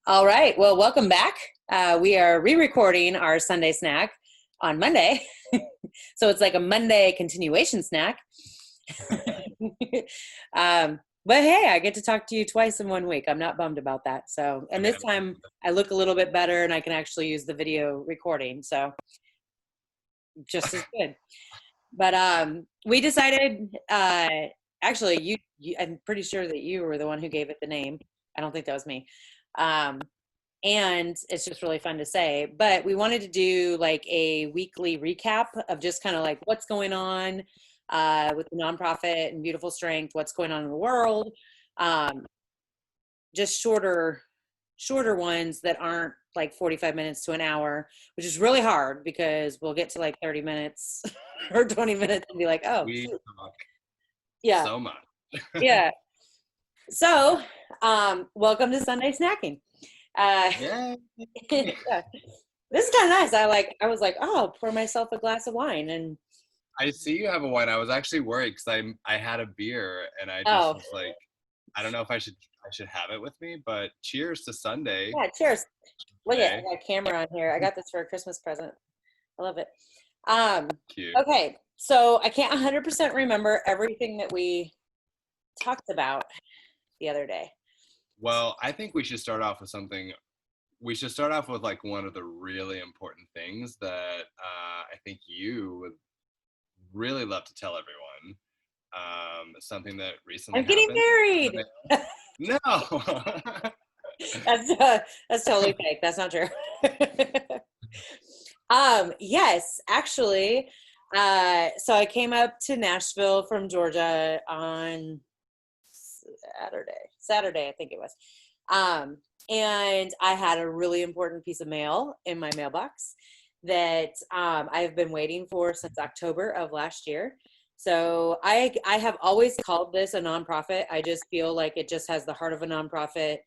All right. Well, welcome back. We are re-recording our Sunday snack on Monday. So it's like a Monday continuation snack. But hey, I get to talk to you twice in 1 week. I'm not bummed about that. So, and this time I look a little bit better and I can actually use the video recording. So just as good. But we decided, actually, I'm pretty sure that you were the one who gave it the name. I don't think that was me. And it's just really fun to say, but we wanted to do like a weekly recap of just kind of like what's going on with the nonprofit and Beautiful Strength, what's going on in the world. Just shorter ones that aren't like 45 minutes to an hour, which is really hard because we'll get to like 30 minutes or 20 minutes and be like, oh, we talk yeah, so much. yeah. So, welcome to Sunday snacking. Yeah. Yeah. This is kind of nice. I was like, oh, pour myself a glass of wine, and I see you have a wine. I was actually worried because I had a beer and I just oh, was like, I don't know if I should have it with me, but cheers to Sunday. yeah, cheers. Look at, I Today. got a camera on here. I got this for a Christmas present. I love it. Cute. Okay, so I can't 100% remember everything that we talked about the other day. Well, I think we should start off with something. We should start off with like one of the really important things that I think you would really love to tell everyone. Something that recently I'm getting happened. married. No. That's totally fake. That's not true. Yes, actually. So I came up to Nashville from Georgia on Saturday, I think it was. And I had a really important piece of mail in my mailbox that I have been waiting for since October of last year. So I have always called this a nonprofit. I just feel like it just has the heart of a nonprofit.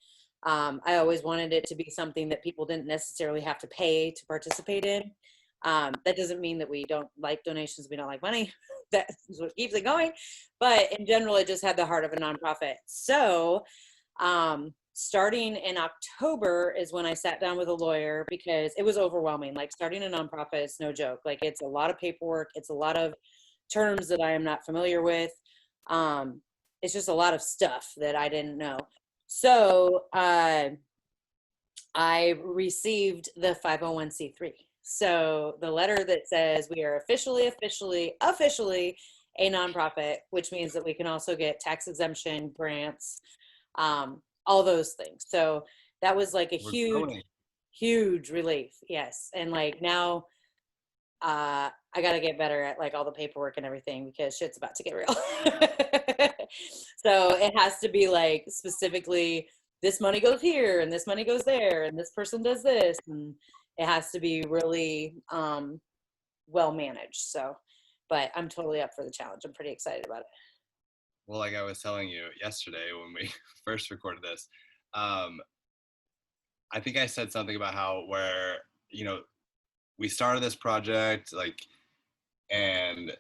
I always wanted it to be something that people didn't necessarily have to pay to participate in. That doesn't mean that we don't like donations, we don't like money. That is what keeps it going. But in general, it just had the heart of a nonprofit. So starting in October is when I sat down with a lawyer because it was overwhelming. Like starting a nonprofit is no joke. Like it's a lot of paperwork. It's a lot of terms that I am not familiar with. It's just a lot of stuff that I didn't know. So I received the 501c3. So the letter that says we are officially a nonprofit, which means that we can also get tax exemption, grants, all those things. So that was like a huge relief. Yes. And like now I got to get better at like all the paperwork and everything because shit's about to get real. So it has to be like specifically this money goes here and this money goes there and this person does this, and it has to be really well managed. So, but I'm totally up for the challenge. I'm pretty excited about it. Well, like I was telling you yesterday when we first recorded this, I think I said something about how we started this project, like, and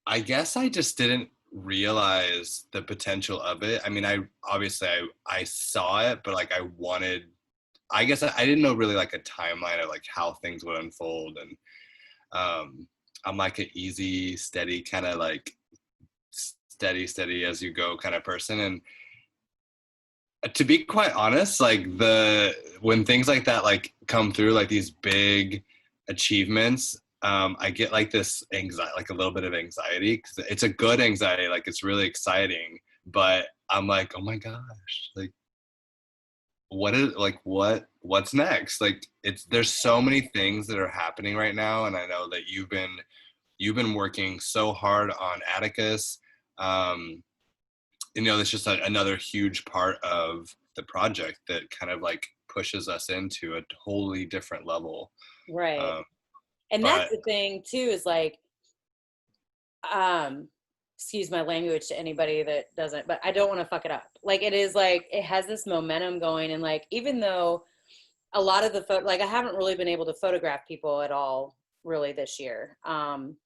I guess I just didn't realize the potential of it. I mean, I saw it, but like I guess I didn't know really like a timeline of like how things would unfold. And I'm like an easy, steady kind of like steady as you go kind of person. And to be quite honest, like when things like that like come through, like these big achievements, I get like this anxiety, like a little bit of anxiety, because it's a good anxiety, like it's really exciting, but I'm like, oh my gosh, like what's next? Like there's so many things that are happening right now, and I know that you've been working so hard on Atticus. That's just another huge part of the project that kind of like pushes us into a totally different level. Right. And that's the thing too, is like, excuse my language to anybody that doesn't, but I don't want to fuck it up. Like it is like, it has this momentum going. And like, even though a lot of like I haven't really been able to photograph people at all really this year.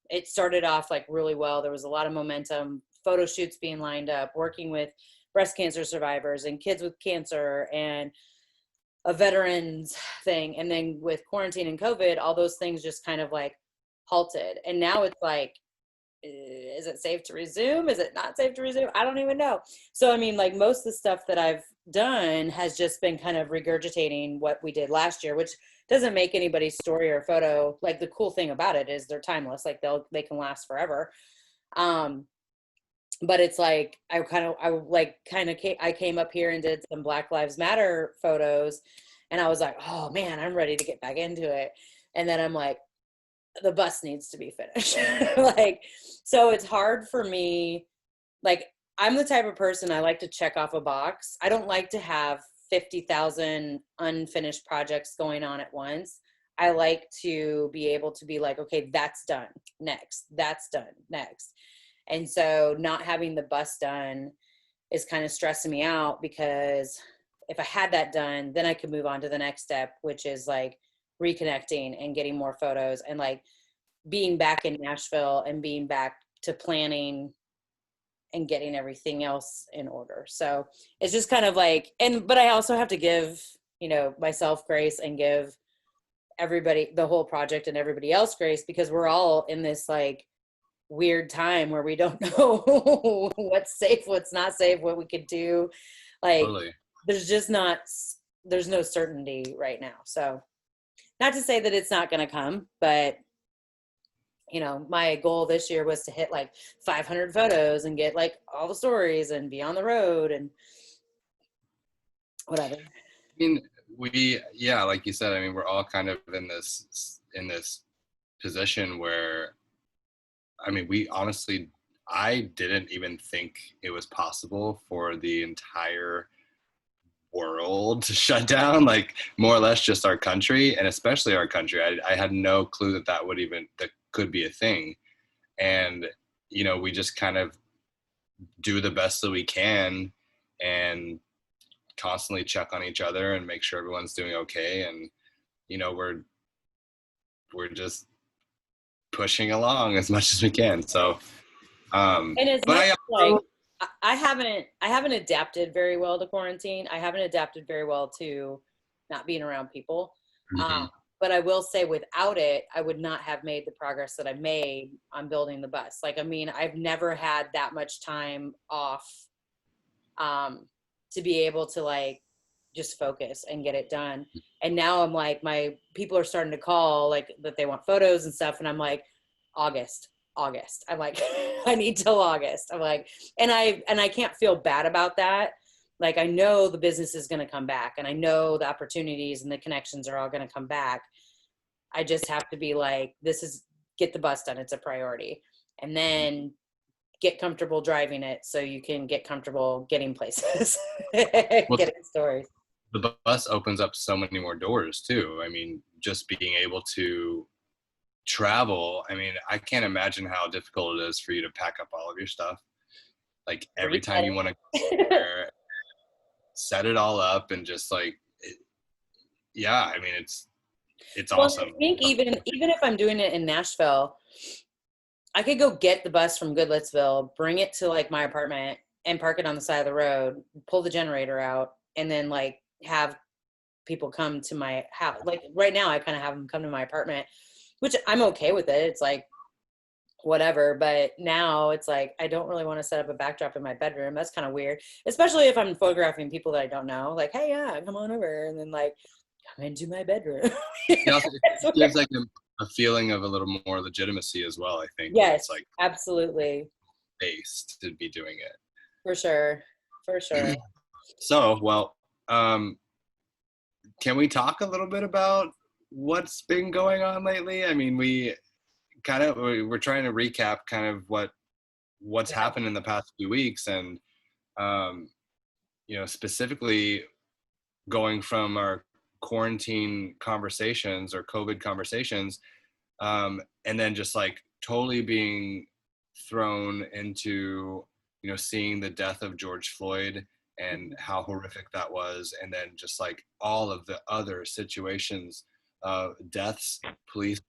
It started off like really well. There was a lot of momentum, photo shoots being lined up, working with breast cancer survivors and kids with cancer and a veterans thing. And then with quarantine and COVID, all those things just kind of like halted. And now it's like, is it safe to resume? Is it not safe to resume? I don't even know. So, I mean, like most of the stuff that I've done has just been kind of regurgitating what we did last year, which doesn't make anybody's story or photo. Like the cool thing about it is they're timeless. Like they can last forever. Um, but it's like I came up here and did some Black Lives Matter photos, and I was like, oh man, I'm ready to get back into it. And then I'm like, the bus needs to be finished. Like, so it's hard for me. Like, I'm the type of person, I like to check off a box. I don't like to have 50,000 unfinished projects going on at once. I like to be able to be like, okay, that's done. Next. That's done. Next. And so not having the bus done is kind of stressing me out, because if I had that done, then I could move on to the next step, which is like reconnecting and getting more photos and like being back in Nashville and being back to planning and getting everything else in order. So it's just kind of like, but I also have to give, myself grace and give everybody, the whole project and everybody else grace, because we're all in this like weird time where we don't know what's safe, what's not safe, what we could do. Like Totally. there's no certainty right now. So not to say that it's not going to come, but my goal this year was to hit like 500 photos and get like all the stories and be on the road and whatever. I mean, yeah, like you said, I mean, we're all kind of in this position where, I mean, I didn't even think it was possible for the entire world to shut down, like more or less just our country, and especially our country. I had no clue that could be a thing. And, we just kind of do the best that we can and constantly check on each other and make sure everyone's doing okay. And, we're just pushing along as much as we can. So, And as but much I like also, I haven't adapted very well to quarantine. I haven't adapted very well to not being around people. Mhm. But I will say, without it, I would not have made the progress that I made on building the bus. Like, I mean, I've never had that much time off to be able to like just focus and get it done. And now I'm like, my people are starting to call like that they want photos and stuff, and I'm like, August. I'm like, I need till August. I'm like, and I can't feel bad about that. Like, I know the business is going to come back, and I know the opportunities and the connections are all going to come back. I just have to be like, get the bus done. It's a priority. And then get comfortable driving it so you can get comfortable getting places, well, getting stories. the bus opens up so many more doors too. I mean, just being able to travel. I mean, I can't imagine how difficult it is for you to pack up all of your stuff. Like every time you want to go somewhere, set it all up and just like, yeah, I mean, it's Well, I awesome. think even if I'm doing it in Nashville, I could go get the bus from Goodlettsville, bring it to like my apartment and park it on the side of the road, pull the generator out, and then like have people come to my house. Like right now I kind of have them come to my apartment, which I'm okay with it. It's like whatever. But now it's like, I don't really want to set up a backdrop in my bedroom. That's kind of weird, especially if I'm photographing people that I don't know. Like, hey, yeah, come on over. And then like, come into my bedroom. It gives like a feeling of a little more legitimacy as well, I think, when Yes, it's like absolutely. based to be doing it. For sure. For sure. So, well, can we talk a little bit about what's been going on lately? I mean, we're trying to recap kind of what's Yeah. happened in the past few weeks, and um, specifically going from our quarantine conversations or COVID conversations, and then just like totally being thrown into seeing the death of George Floyd and how horrific that was, and then just like all of the other situations, deaths, police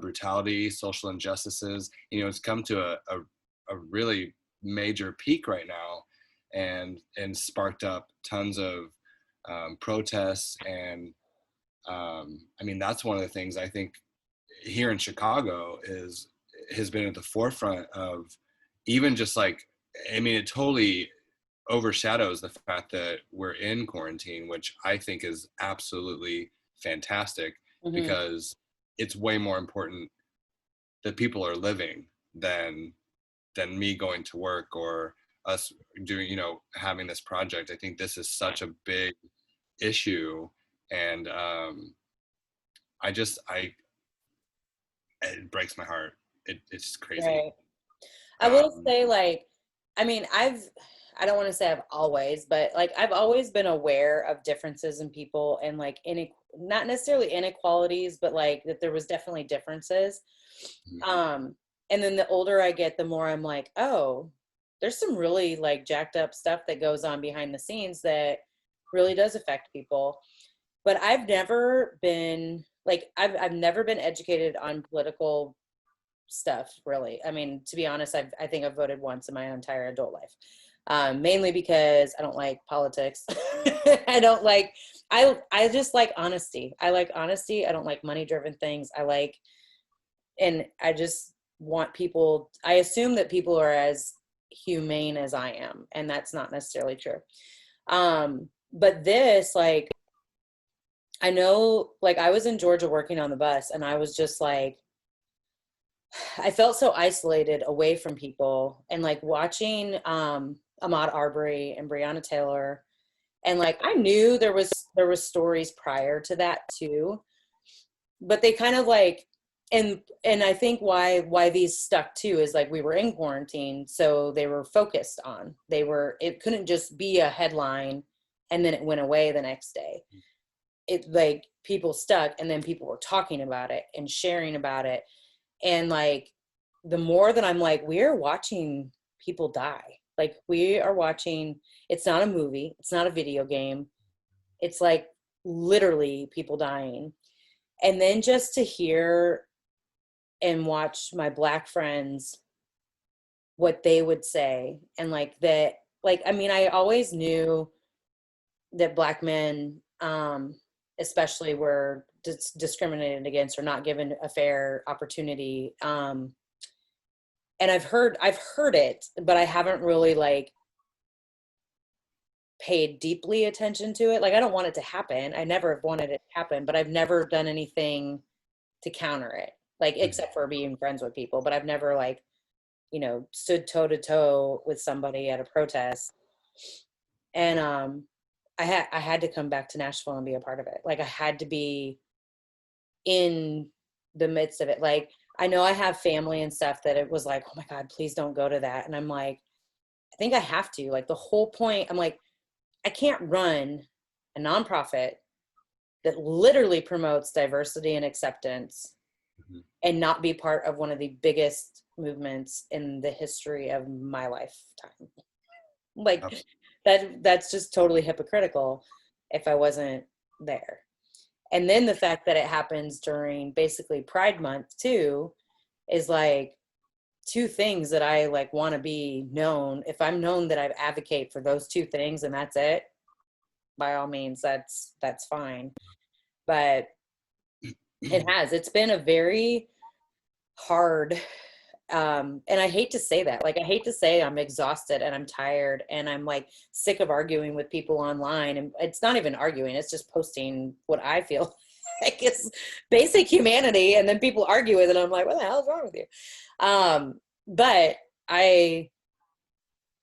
brutality, social injustices. It's come to a really major peak right now, and sparked up tons of protests. And I mean, that's one of the things I think here in Chicago has been at the forefront of even just like, I mean, it totally overshadows the fact that we're in quarantine, which I think is absolutely fantastic, Hmm. because it's way more important that people are living than me going to work or us doing, having this project. I think this is such a big issue. And I just, it breaks my heart. It's crazy. Right. I will Um, say, like, I mean, I don't want to say I've always, but like, I've always been aware of differences in people and like, not necessarily inequalities, but like that there was definitely differences. Um, and then the older I get, the more I'm like, oh, there's some really like jacked up stuff that goes on behind the scenes that really does affect people. But I've never been like, I've never been educated on political stuff, really. I mean, to be honest, I think I've voted once in my entire adult life, mainly because I don't like politics. I don't like. I just like honesty. I like honesty. I don't like money driven things. And I just want people. I assume that people are as humane as I am, and that's not necessarily true. But this, like, I know, like, I was in Georgia working on the bus, and I was just like, I felt so isolated away from people, and like watching Ahmaud Arbery and Breonna Taylor, and like I knew there was stories prior to that too, but they kind of like, and I think why these stuck too is like we were in quarantine, so they were focused on, it couldn't just be a headline and then it went away the next day. It like people stuck, and then people were talking about it and sharing about it. And like the more that I'm like, we're watching people die. Like we are watching, it's not a movie, it's not a video game. It's like literally people dying. And then just to hear and watch my Black friends, what they would say, and like that, like, I mean, I always knew that Black men, especially, were discriminated against or not given a fair opportunity. And I've heard it, but I haven't really like paid deeply attention to it. Like I don't want it to happen. I never have wanted it to happen, but I've never done anything to counter it. Like except for being friends with people, but I've never like, stood toe to toe with somebody at a protest. And I had to come back to Nashville and be a part of it. Like I had to be in the midst of it. Like I know I have family and stuff that it was like, oh my God, please don't go to that. And I'm like, I think I have to. Like the whole point, I'm like, I can't run a nonprofit that literally promotes diversity and acceptance and not be part of one of the biggest movements in the history of my lifetime. Like that's just totally hypocritical if I wasn't there. And then the fact that it happens during basically Pride Month too is like two things that I like want to be known. If I'm known that I advocate for those two things and that's it, by all means, that's fine. But it's been a very hard, and I hate to say that. Like I hate to say I'm exhausted and I'm tired and I'm like sick of arguing with people online. And it's not even arguing, it's just posting what I feel like is basic humanity, and then people argue with it and I'm like, what the hell is wrong with you? But I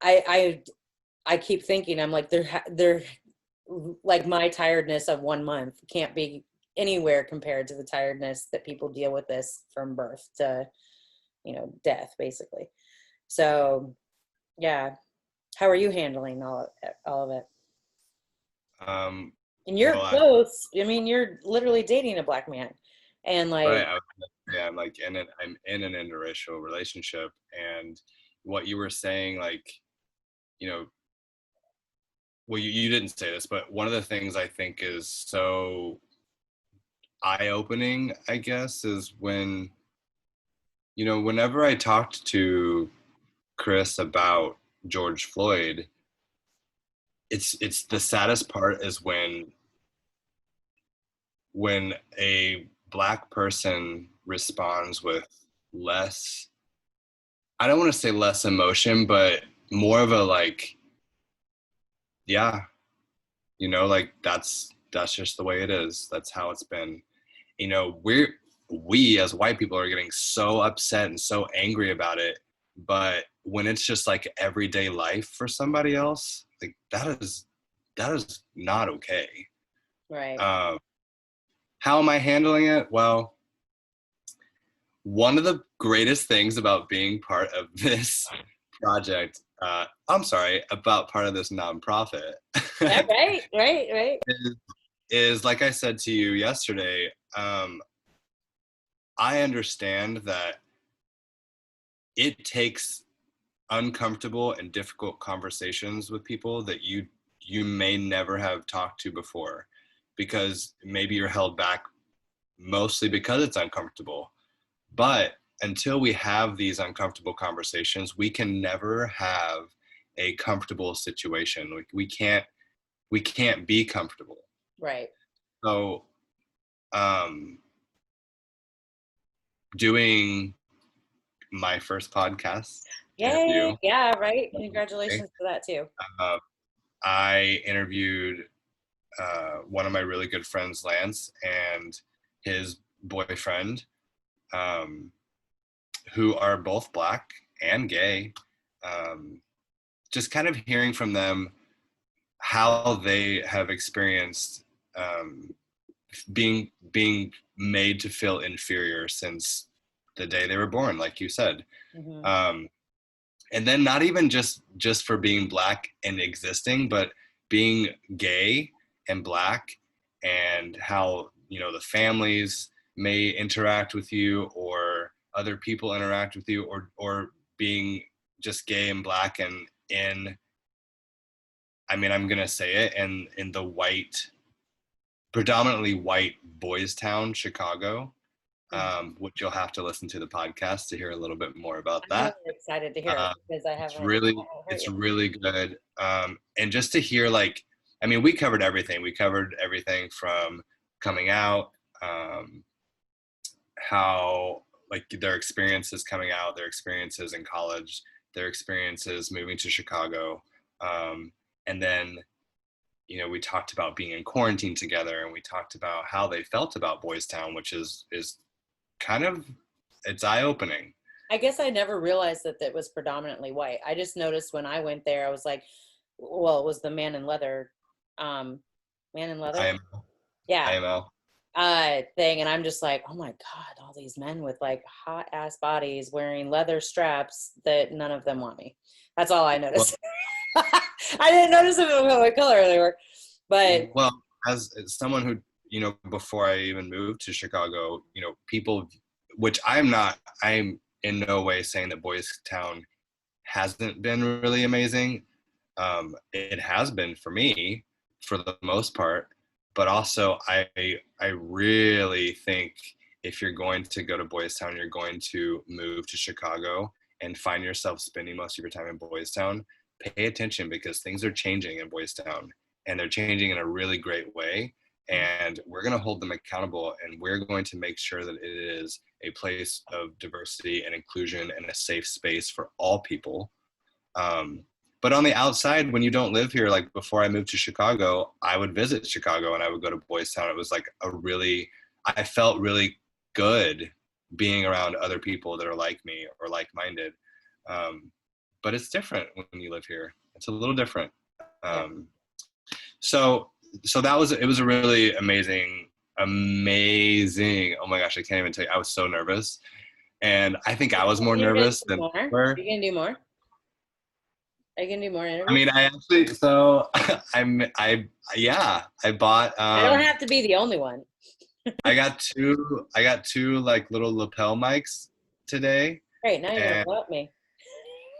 I I keep thinking, I'm like, they're like, my tiredness of 1 month can't be anywhere compared to the tiredness that people deal with this from birth to, death, basically. So, yeah. How are you handling all of it? um, And you're well, close. I mean, you're literally dating a Black man, and right. like, Yeah, I'm like I'm in an interracial relationship, and what you were saying, like, you know, well, you didn't say this, but one of the things I think is so eye-opening, I guess, is when, whenever I talked to Chris about George Floyd, it's the saddest part is when a Black person responds with less, I don't want to say less emotion, but more of a like, yeah, like that's just the way it is. That's how it's been. We as white people are getting so upset and so angry about it, but when it's just like everyday life for somebody else, like that is not okay. Right. Um, how am I handling it? Well, one of the greatest things about being part of this project, I'm sorry, about part of this nonprofit, Yeah, right, right, right. is like I said to you yesterday, I understand that it takes uncomfortable and difficult conversations with people that you may never have talked to before, because maybe you're held back mostly because it's uncomfortable. But until we have these uncomfortable conversations, we can never have a comfortable situation. Like we can't be comfortable. Right. So um doing my first podcast Yay. interview, Yeah, right. Congratulations to that too. uh, I interviewed one of my really good friends, Lance, and his boyfriend, um, who are both Black and gay. Um, just kind of hearing from them how they have experienced being made to feel inferior since the day they were born, like you said. Hmm. Um, and then not even just for being Black and existing, but being gay and Black, and how the families may interact with you, or other people interact with you, or being just gay and Black, and in, I mean, I'm gonna say it, in the predominantly white Boys Town, Chicago, which you'll have to listen to the podcast to hear a little bit more about I'm really that. excited to hear it because I It's haven't really heard it's you. really good. And just to hear, like, I mean, we covered everything. We covered everything from coming out, how, like, their experiences coming out, their experiences in college, their experiences moving to Chicago, and then we talked about being in quarantine together, and we talked about how they felt about Boys Town, which is kind of, it's eye opening. I guess I never realized that it was predominantly white. I just noticed when I went there, I was like, well, it was the Man in Leather, um, Man in I Leather, am yeah, IML. thing, and I'm just like, oh my God, all these men with like hot ass bodies wearing leather straps that none of them want me. That's all I Well, noticed. I didn't notice what color they were, but well, as someone who, before I even moved to Chicago, people, which I'm in no way saying that Boys Town hasn't been really amazing. It has been for me for the most part, but also I really think if you're going to go to Boys Town, you're going to move to Chicago and find yourself spending most of your time in Boys Town, pay attention, because things are changing in Boys Town, and they're changing in a really great way. And we're going to hold them accountable, and we're going to make sure that it is a place of diversity and inclusion and a safe space for all people. Um, but on the outside, when you don't live here, like before I moved to Chicago, I would visit Chicago and I would go to Boys Town. It was like I felt really good being around other people that are like me or like-minded. Um, but it's different when you live here. It's a little different. yeah. Um, so it was a really amazing. Oh my gosh, I can't even tell you. I was so nervous, and I think I was more You're gonna nervous do than more. they Are were. you gonna do more? Are you gonna do more I interviews? mean, I actually, so yeah, I bought, I don't have to be the only one. I got two like little lapel mics today. Great, now you're gonna And blow up me.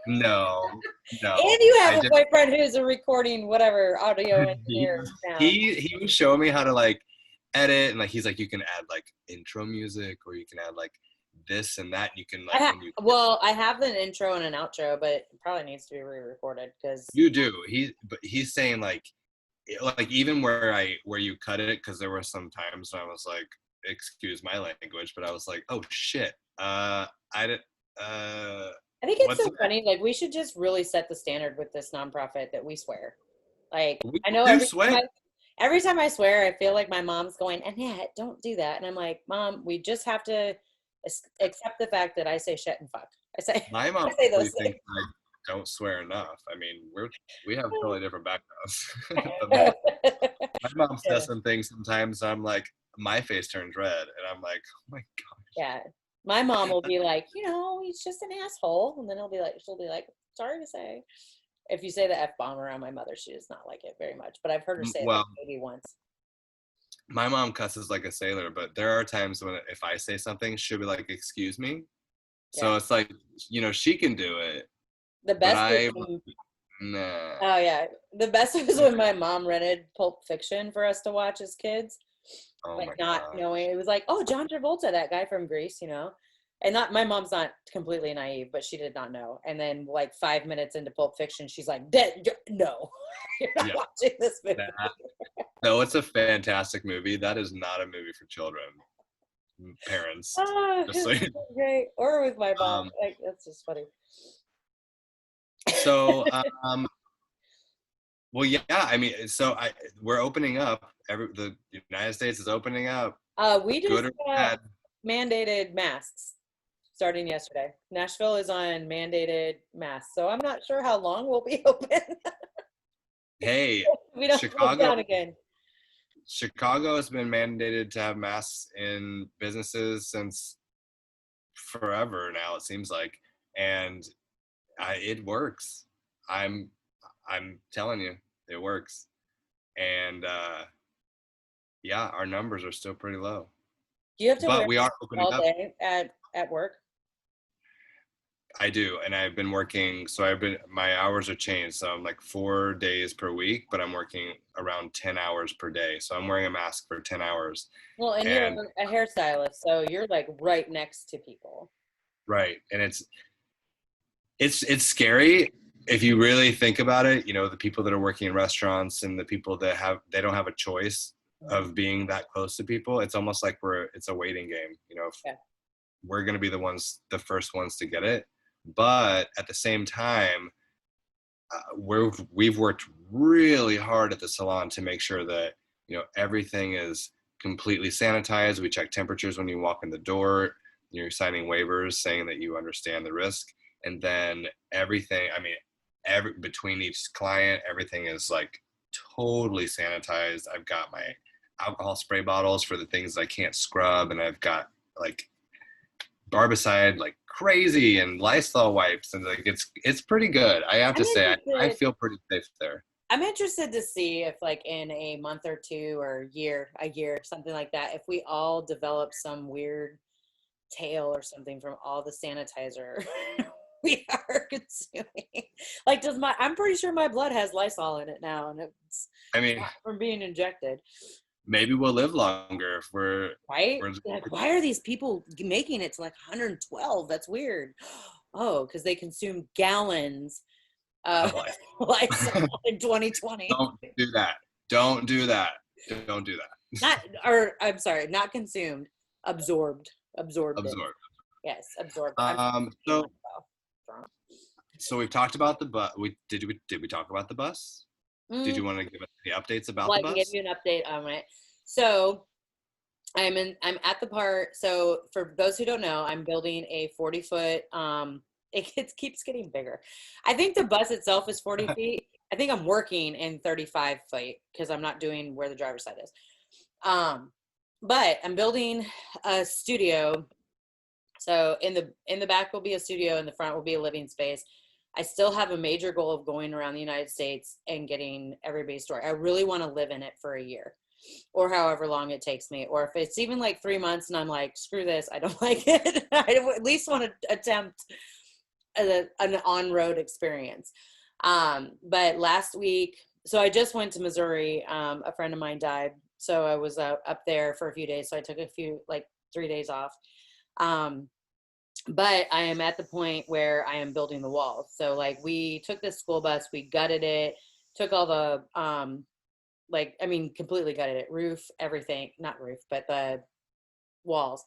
no, And no, you have I a just, boyfriend who's a recording whatever audio he, engineer now. he was showing me how to like edit, and like, he's like, you can add like intro music, or you can add like this and that. You can I like when you well, I have an intro and an outro, but it probably needs to be re-recorded because you do. But he's saying like even where you cut it, because there were some times when I was like, excuse my language, but I was like, oh shit, I did. I think it's What's so that? funny. Like we should just really set the standard with this nonprofit that we swear. Like We I know do swear. every time I swear, I feel like my mom's going, Annette, don't do that. And I'm like, Mom, we just have to accept the fact that I say shit and fuck. I say My mom I say probably those thinks I don't swear enough. I mean, we have totally different backgrounds. But things. my mom Yeah. says some things sometimes. I'm like, my face turns red, and I'm like, oh my Yeah. My mom will be like, he's just an asshole. And then she'll be like, sorry to say. If you say the F bomb around my mother, she does not like it very much. But I've heard her god. say it like Well, maybe once. my mom cusses like a sailor, but there are times when if I say something, she'll be like, excuse me. Yeah. So it's like, she can do it, The but best was when, nah. oh yeah. The best was when my mom rented Pulp Fiction for us to watch as kids. Oh Like my not god. knowing it was like, oh, John Travolta, that guy from Grease. And not my mom's not completely naive, but she did not know. And then like 5 minutes into Pulp Fiction, she's like, no, you're not Yeah. watching this movie. No, it's a fantastic movie. That is not a movie for children. Parents. Oh, Just so it's so great. Or with my mom. um, Like that's just funny. so well, yeah, I mean, we're opening up. The United States is opening up, We good just or bad. mandated masks starting yesterday. Nashville is on mandated masks, so I'm not sure how long we'll be open. Hey, We don't close Chicago down again. Chicago has been mandated to have masks in businesses since forever now, it seems like, and it works. I'm I'm telling you, it works. And yeah, our numbers are still pretty low, Do you have to but wear we are masks opening all up. day at work? I do, and I've been working. So my hours are changed. So I'm like 4 days per week, but I'm working around 10 hours per day. So I'm wearing a mask for 10 hours. Well, and you're And a hairstylist, so you're like right next to people. right, and it's scary if you really think about it. The people that are working in restaurants and the people that they don't have a choice Mhm. of being that close to people. It's almost like it's a waiting game. If Yeah. we're going to be the first ones to get it, but at the same time, we've worked really hard at the salon to make sure that everything is completely sanitized. We check temperatures when you walk in the door. You're signing waivers saying that you understand the risk, and then everything. I mean, between each client, everything is like totally sanitized. I've got my alcohol spray bottles for the things I can't scrub, and I've got like barbicide like crazy and Lysol wipes, and like it's pretty good. I have I'm to say, I interested. feel pretty safe there. I'm interested to see if, like, in a month or two or a year, something like that, if we all develop some weird tail or something from all the sanitizer we are consuming. Like, I'm pretty sure my blood has Lysol in it now, and it's I mean, not from being injected. maybe we'll live longer if Right? we're Like, why are these people making it to like 112? That's weird. Oh, because they consume gallons of of life. Lysol in 2020. Don't do that. Don't do that. Don't do that. Not, or I'm sorry, not consumed, absorbed it. Absorb. Yes, absorbed it. I'm Um. saying So myself wrong. so we've talked about the bus. Did we talk about the bus? Did Mm, you want to give us any updates about well, the I can give bus? you an update on it. So I'm at the part. So for those who don't know, I'm building a 40-foot. Keeps getting bigger. I think the bus itself is 40 feet. I think I'm working in 35 feet because I'm not doing where the driver's side is. But I'm building a studio. So in the back will be a studio, in the front will be a living space. I still have a major goal of going around the United States and getting everybody's story. I really want to live in it for a year or however long it takes me. Or if it's even like 3 months and I'm like, screw this, I don't like it. I at least want to attempt an on-road experience. But last week, so I just went to Missouri. A friend of mine died. So I was up there for a few days. So I took like 3 days off. but I am at the point where I am building the walls. So like we took this school bus, we gutted it, took all the completely gutted it, roof, everything, not roof, but the walls.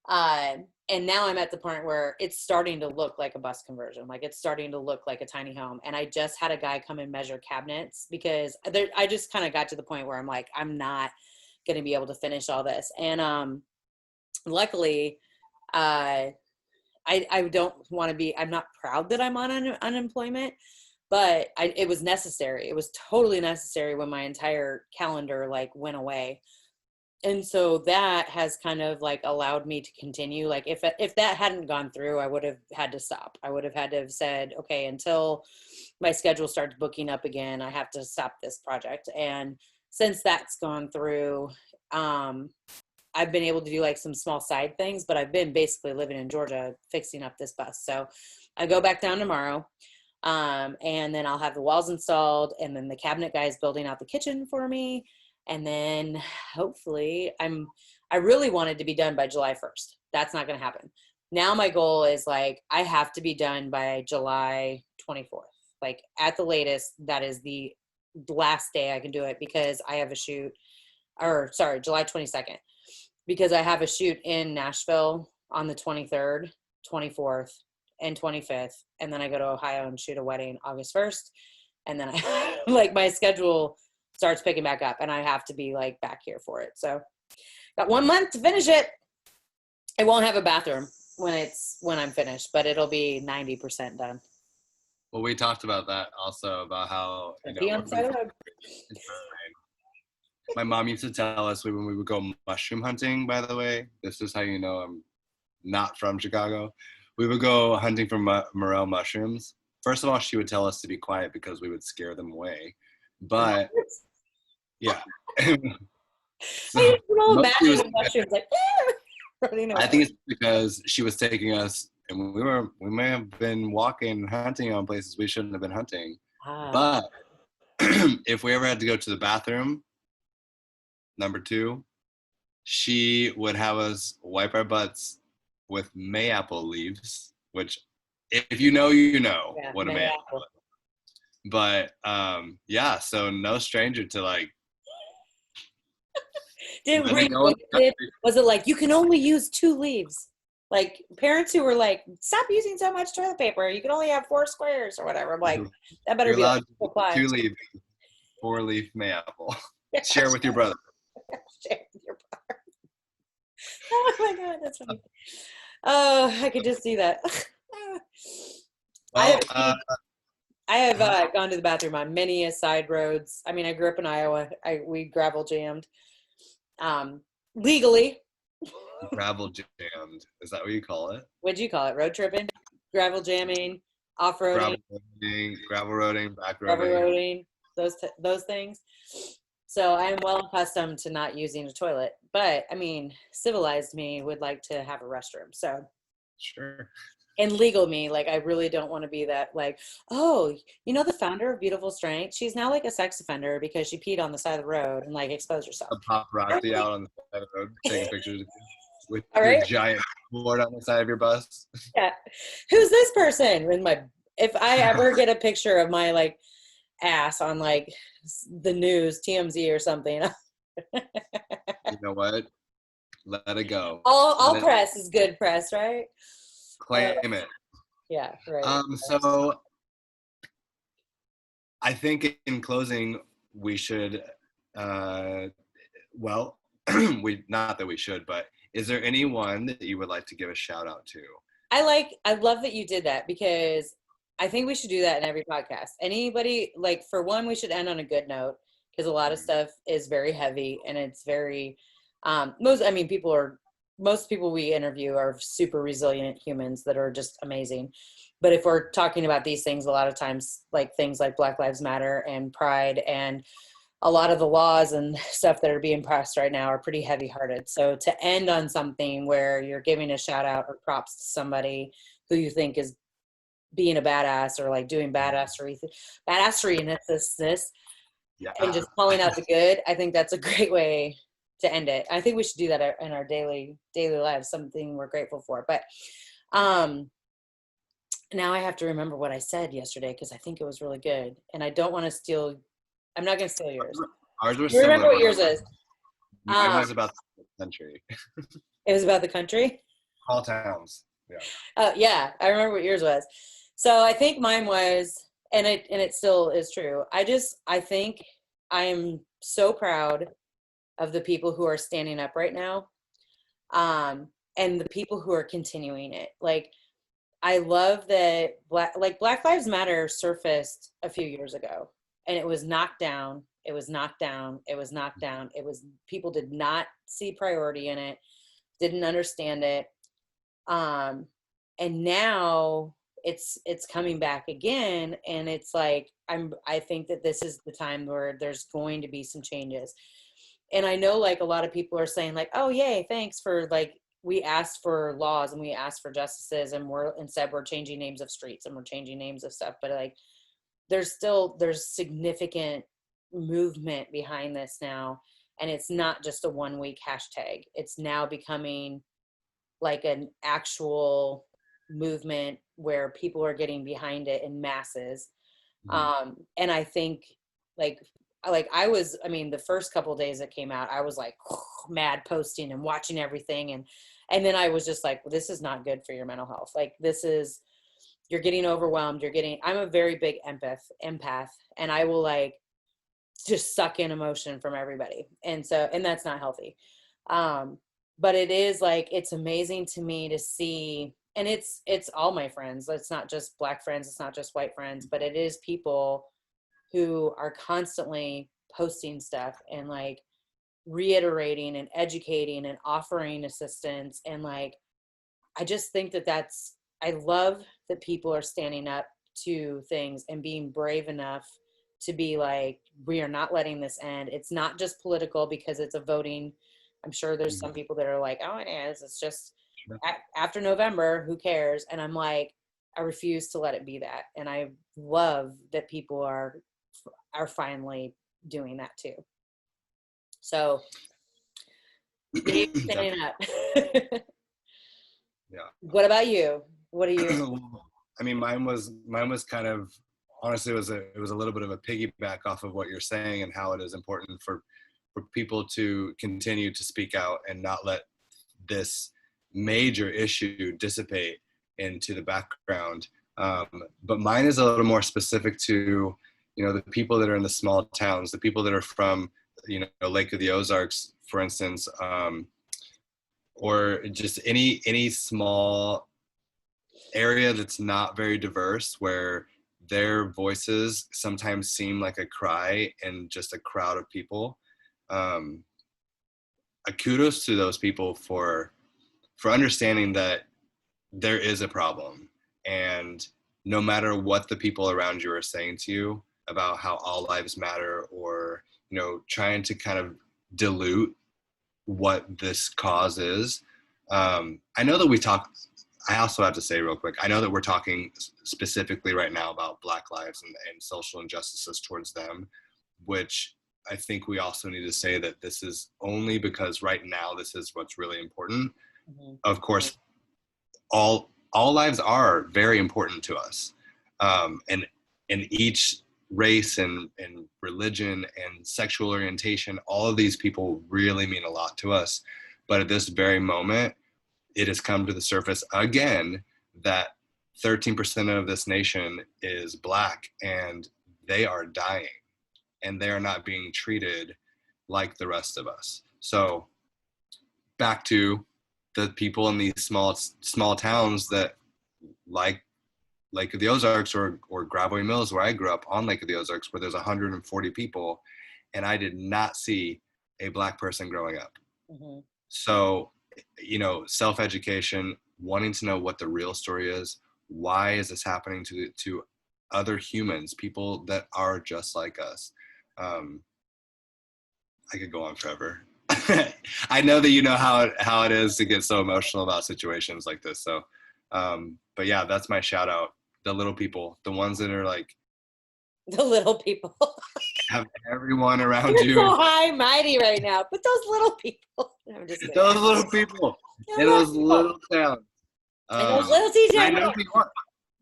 Uh, and now I'm at the point where it's starting to look like a bus conversion. Like it's starting to look like a tiny home. And I just had a guy come and measure cabinets because I just kind of got to the point where I'm like, I'm not going to be able to finish all this. And luckily, uh, I don't want to be, I'm not proud that I'm on unemployment, but it was necessary. It was totally necessary when my entire calendar like went away. And so that has kind of like allowed me to continue. Like if that hadn't gone through, I would have had to stop. I would have had to have said, okay, until my schedule starts booking up again, I have to stop this project. And since that's gone through, I've been able to do like some small side things, but I've been basically living in Georgia fixing up this bus. So I go back down tomorrow. And then I'll have the walls installed, and then the cabinet guy is building out the kitchen for me. And then hopefully I really wanted to be done by July 1st. That's not going to happen. Now my goal is like, I have to be done by July 24th. Like at the latest, that is the last day I can do it because I have a shoot, or sorry, July 22nd, because I have a shoot in Nashville on the 23rd, 24th, and 25th. And then I go to Ohio and shoot a wedding August 1st. And then I like my schedule starts picking back up and I have to be like back here for it. So got 1 month to finish it. I won't have a bathroom when I'm finished, but it'll be 90% done. Well, we talked about that also, about how, Be on the side of the road. My mom used to tell us when we would go mushroom hunting, by the way, this is how you know I'm not from Chicago. We would go hunting for morel mushrooms. First of all, she would tell us to be quiet because we would scare them away. But yeah. So, I can all imagine the mushrooms like running away. I think it's because she was taking us, and we may have been walking, hunting on places we shouldn't have been hunting. But if we ever had to go to the bathroom, number 2, she would have us wipe our butts with mayapple leaves, which if you know, you know what a mayapple is. But yeah, so no stranger to like. Was it like you can only use 2 leaves? Like parents who were like, stop using so much toilet paper. You can only have 4 squares or whatever. I'm like, that better be allowed 2 leaves, 4-leaf mayapple. Share with your brother. Share with your brother. Oh my God, that's funny. Oh, I could just see that. Well, I have gone to the bathroom on many side roads. I mean, I grew up in Iowa. We gravel jammed. Legally. Gravel jammed. Is that what you call it? What'd you call it? Road tripping? Gravel jamming? Off-roading? Gravel roading, back roading. Gravel roading, those things. So I am well accustomed to not using a toilet. But, I mean, civilized me would like to have a restroom. So. Sure. And legal me, like I really don't want to be that like, oh, you know the founder of Beautiful Strength? She's now like a sex offender because she peed on the side of the road and like exposed herself. A paparazzi out on the side of the road taking pictures with your giant board on the side of your bus. Yeah. Who's this person? If I ever get a picture of my like ass on like the news, TMZ or something. You know what? Let it go. All press is good press, right? Claim it. Yeah, right. So I think in closing, we should, well, not that we should, but is there anyone that you would like to give a shout out to? I love that you did that because I think we should do that in every podcast. Anybody, like for one, we should end on a good note because a lot of stuff is very heavy and it's very, most people we interview are super resilient humans that are just amazing. But if we're talking about these things, a lot of times, like things like Black Lives Matter and Pride and a lot of the laws and stuff that are being passed right now are pretty heavy hearted. So to end on something where you're giving a shout out or props to somebody who you think is being a badass or like doing badassery and this, yeah. And just calling out the good, I think that's a great way to end it. I think we should do that in our daily lives, something we're grateful for. But Um, now I have to remember what I said yesterday because I think it was really good, and I don't want to steal. I'm not going to steal yours. Ours were You remember similar what to yours mine. is? Mine was about the country. It was about the country. Small towns. Yeah. Yeah, I remember what yours was. So I think mine was, and it still is true. I think I am so proud of the people who are standing up right now, and the people who are continuing it. Like I love that Black Lives Matter surfaced a few years ago, and it was knocked down. It was knocked down. It was knocked down. It was people did not see priority in it, didn't understand it, and now it's coming back again, and it's like I think that this is the time where there's going to be some changes. And I know like a lot of people are saying like, oh yay, thanks for like we asked for laws and we asked for justices, and we're changing names of streets and we're changing names of stuff, but like there's significant movement behind this now, and it's not just a 1 week hashtag. It's now becoming like an actual movement where people are getting behind it in masses. Mhm. And I think like I mean the first couple of days it came out, I was like mad posting and watching everything, and then I was just like, well, this is not good for your mental health. Like this is you're getting overwhelmed. I'm a very big empath, and I will like just suck in emotion from everybody. And that's not healthy. Um, but it is like, it's amazing to me to see, and it's all my friends. It's not just Black friends. It's not just white friends, but it is people who are constantly posting stuff and like reiterating and educating and offering assistance. And like, I just think I love that people are standing up to things and being brave enough to be like, we are not letting this end. It's not just political because it's a voting. I'm sure there's some Mhm. people that are like, oh, it is. It's just Sure. after November, who cares? And I'm like, I refuse to let it be that. And I love that people are finally doing that too. So big standing Definitely. up. Yeah. What about you? What do you? I mean, mine was kind of honestly it was a little bit of a piggyback off of what you're saying and how it is important for people to continue to speak out and not let this major issue dissipate into the background. But mine is a little more specific to the people that are in the small towns, the people that are from Lake of the Ozarks, for instance, or just any small area that's not very diverse where their voices sometimes seem like a cry in just a crowd of people. um, a kudos to those people for understanding that there is a problem, and no matter what the people around you are saying to you about how all lives matter, or trying to kind of dilute what this cause is. I know that we talk. I also have to say real quick, I know that we're talking specifically right now about Black lives and social injustices towards them, which I think we also need to say that this is only because right now this is what's really important. Mhm. Of course, all lives are very important to us, and each race and religion and sexual orientation, all of these people really mean a lot to us. But at this very moment, it has come to the surface again that 13% of this nation is Black, and they are dying, and they are not being treated like the rest of us. So back to the people in these small towns that, like Lake of the Ozarks or Gravois Mills, where I grew up on Lake of the Ozarks, where there's 140 people, and I did not see a Black person growing up. Mhm. So, self-education, wanting to know what the real story is, why is this happening to other humans, people that are just like us. Um, I could go on forever. I know that you know how it is to get so emotional about situations like this. So, but yeah, that's my shout out. The little people, the ones that are like The little people. have everyone around You're you. so high and mighty right now, but those little people. I'm just kidding. Those little people They're in little those people. little towns. And those little I TJ know Maxx. who you are.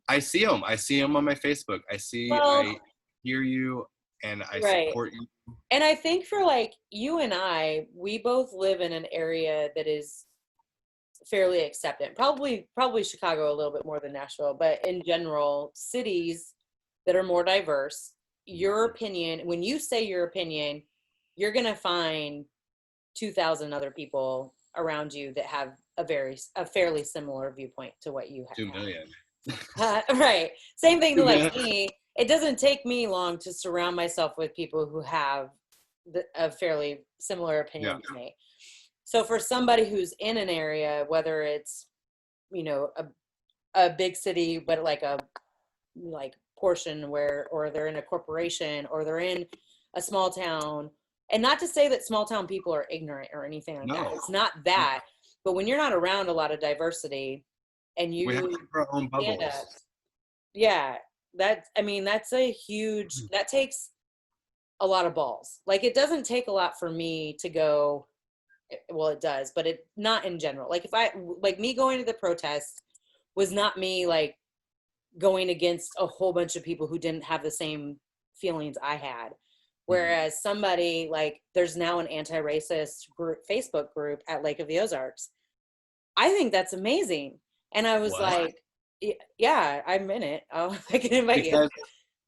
I see them. I see them on my Facebook. I Well, hear you, and I right. support you. And I think for like you and I, we both live in an area that is fairly accepted. Probably Chicago a little bit more than Nashville, but in general, cities that are more diverse, your opinion, when you say your opinion, you're going to find 2,000 other people around you that have a fairly similar viewpoint to what you 2 million. have. Right. Same thing to 2 million. like me. It doesn't take me long to surround myself with people who have a fairly similar Yeah. opinion to me. So for somebody who's in an area, whether it's, you know, a big city, but like portion where, or they're in a corporation, or they're in a small town, and not to say that small town people are ignorant or anything like that. No. It's not that. But when you're not around a lot of diversity and We have you our own stand up, bubbles. yeah, that's a huge, that takes a lot of balls. Like it doesn't take a lot for me to go, well, it does, but it not in general. Like if I, like me going to the protest was not me like going against a whole bunch of people who didn't have the same feelings I had. Whereas somebody like, there's now an anti-racist group, Facebook group at Lake of the Ozarks. I think that's amazing. And I was What? like, yeah, I'm in it. I can invite you.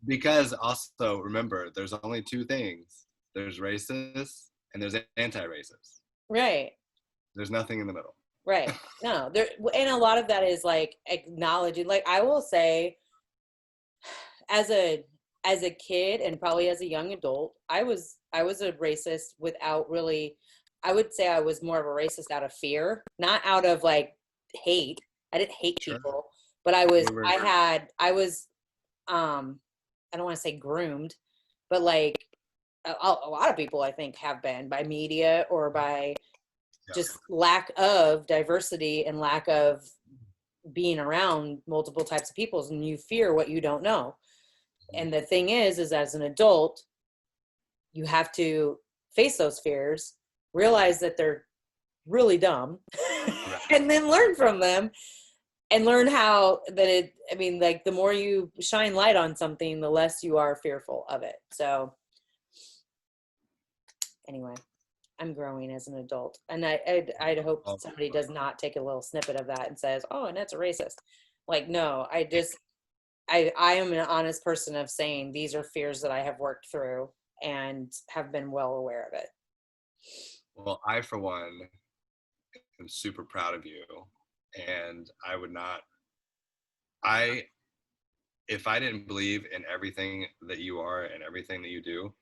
Because also remember, there's only two things. There's racist and there's anti-racist. Right. There's nothing in the middle. Right. No, there, and a lot of that is like acknowledging, like I will say, as a kid and probably as a young adult, I was a racist without really, I would say I was more of a racist out of fear, not out of like hate. I didn't hate Sure. people, but I was I don't want to say groomed, but like a lot of people I think have been by media or by just lack of diversity and lack of being around multiple types of peoples, and you fear what you don't know. And the thing is as an adult, you have to face those fears, realize that they're really dumb, and then learn from them and learn how that it, I mean, like the more you shine light on something, the less you are fearful of it. So anyway, I'm growing as an adult, and I'd hope somebody does not take a little snippet of that and says, "Oh, and that's a racist." Like, no, I am an honest person of saying these are fears that I have worked through and have been well aware of it. Well, I, for one, am super proud of you. And I would not, I, if I didn't believe in everything that you are and everything that you do,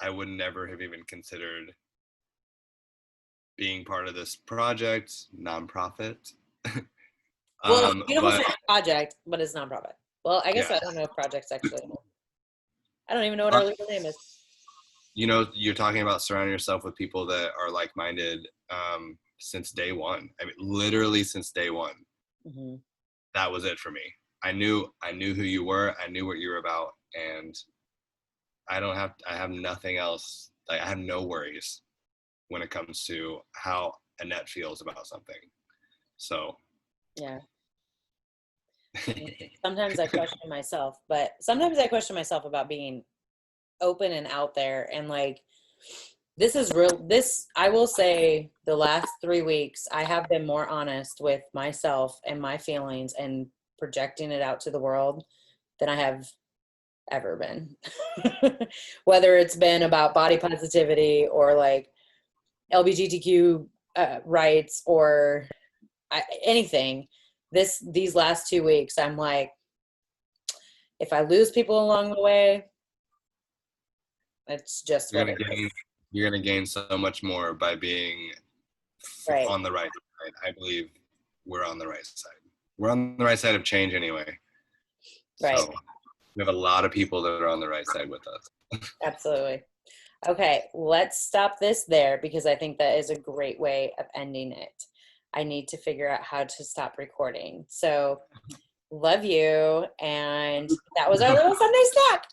I would never have even considered being part of this project, nonprofit. Well, it's beautiful But project, but it's nonprofit. Well, I guess yeah, I don't know if projects actually. I don't even know what our legal name is. you know, you're talking about surrounding yourself with people that are like-minded since day one. I mean, literally since day one. Mm-hmm. That was it for me. I knew who you were. I knew what you were about, and I have nothing else. Like, I have no worries when it comes to how Annette feels about something. So Yeah. Sometimes I question myself, but sometimes I question myself about being open and out there. And like, this is real. This, I will say, the last 3 weeks, I have been more honest with myself and my feelings and projecting it out to the world than I have ever been. Whether it's been about body positivity or like LGBTQ rights or anything. These last 2 weeks, I'm like, if I lose people along the way, it's just you're what gonna it is. gain you're gonna gain so much more by being Right. on the right side. I believe we're on the right side. We're on the right side of change anyway. Right. So we have a lot of people that are on the right side with us. Absolutely. Okay, let's stop this there because I think that is a great way of ending it. I need to figure out how to stop recording. So, love you. And that was our little Sunday snack.